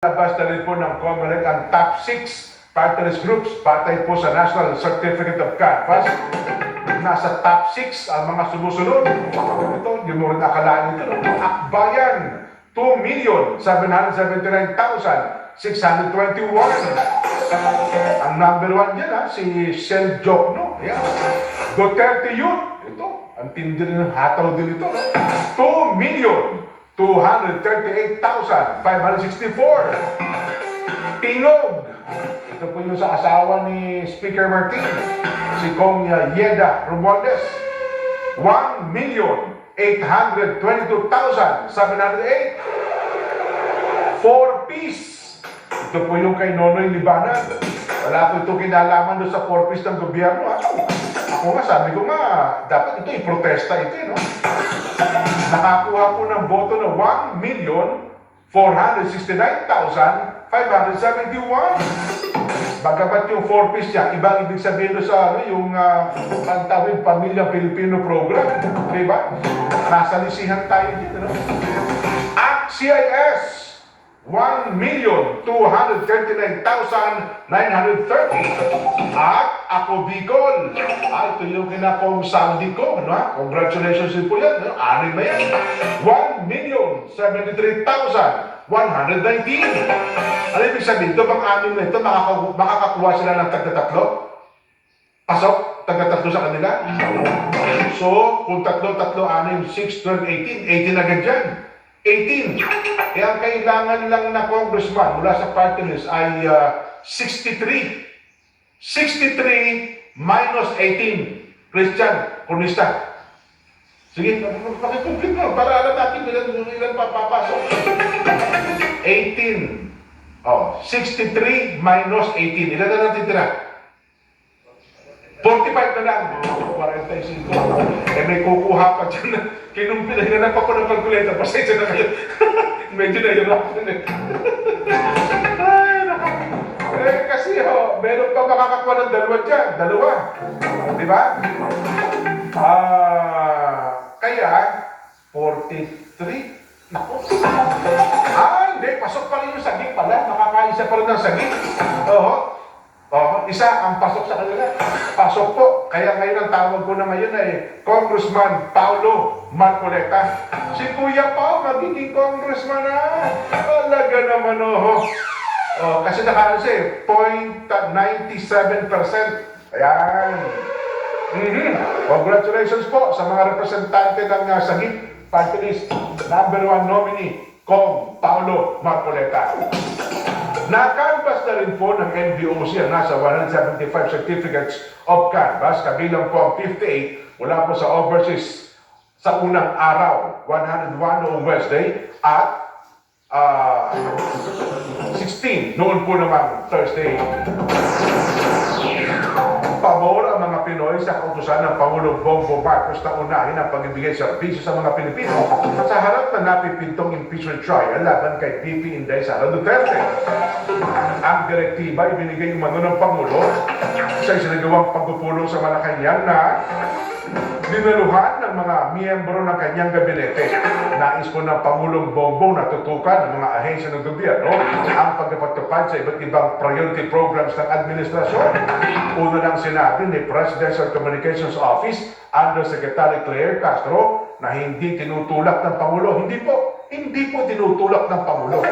Labas na rin po ng COMELEC ang top 6 party list groups batay po sa National Certificate of Canvass. Nasa top 6 ang mga sumusunod. Ito, hindi mo rin akalain ito. Akbayan, 2,779,621. Ang number 1 dyan, si Sel Jokno. Yan. Duterte Youth. Ito, ang tindi rin ng hataw din ito. 2,238,564. Tingog. Ito po yung sa asawa ni Speaker Martin, si Kong Yeda Romualdez. 1,822,708. 4-piece. Ito po yung kay Nonoy Libanan. Wala po ito kinalaman doon sa 4-piece ng gobyerno. Ako nga, sabi ko nga, dapat ito i-protesta ito, no? Nakakuha po ng boto na 1,469,571. Bagamat yung 4-piece niya, ibang ibig sabihin doon sa yung Pantawid Pamilyang Pilipino Program. Diba? Nasa lisihan tayo dito, no? At CIS, 1,239,930. At Ako Bicol. Ito yung kinakong saldi ko. Ano, congratulations din po yan. No? Anim na yan. 1,073,119. Ano ibig sabihin? Ito bang anim na ito, makakakuha sila ng tagda-tatlo? Pasok? Tagda-tatlo sa kanila? So, kung tatlo, 6, 12, 18. 18 agad dyan. 18. Kaya ang kailangan lang na congressman mula sa party list ay 63. 63 minus 18. Christian, Cornista. Sige, pakikumplit mo para alam natin ilan papapasok. 18. 63 minus 18. Ilan na natin tira? 45 na lang. 45. May kukuha pa dyan. Kinumpinan pa ko ng calculator. Pasensya na kayo. Medyo nahirapan eh. Kasi meron pa makakakuha ng dalawa dyan. Dalawa. Di ba? Kaya, 43. Naku. Hindi. Pasok pa rin yung saging pala. Nakakaisa pa rin ng saging. Isa ang pasok sa kanila. Pasok po. Kaya ngayon ang tawag ko na ngayon ay Congressman Paulo Marcoleta. Si Kuya Pao magiging congressman na. Talaga naman kasi nakaano 0.97%. Ayan. Congratulations po sa mga representante ng Sagip Party List. Number 1 nominee, Kong Paulo Marcoleta. Na-canvass na rin po ng NBOC ang nasa 175 certificates of canvass, kabilang po ang 58 mula po sa overseas sa unang araw, 101 noong Wednesday, at 16 noon po naman Thursday. Pabor ang mga Pinoy sa kautusan ng Pangulong Bongbong Marcos na unahin ang pagbibigay serbisyo sa mga Pilipino sa harap na napipintong impeachment trial laban kay VP Inday Sara Duterte. Ang direktiba ibinigay umano ng Pangulo sa isinagawang pagpupulong sa Malacanang na dinaluhan ng mga miyembro ng kanyang gabinete. Nais po ng Pangulong Bongbong na tutukan ng mga ahensya ng gobyerno ang pagpapatupad sa iba't ibang priority programs ng administrasyon. Una lang sinabi ni Presidential Communications Office Undersecretary Claire Castro na hindi tinutulak ng Pangulo. Hindi po tinutulak ng Pangulo.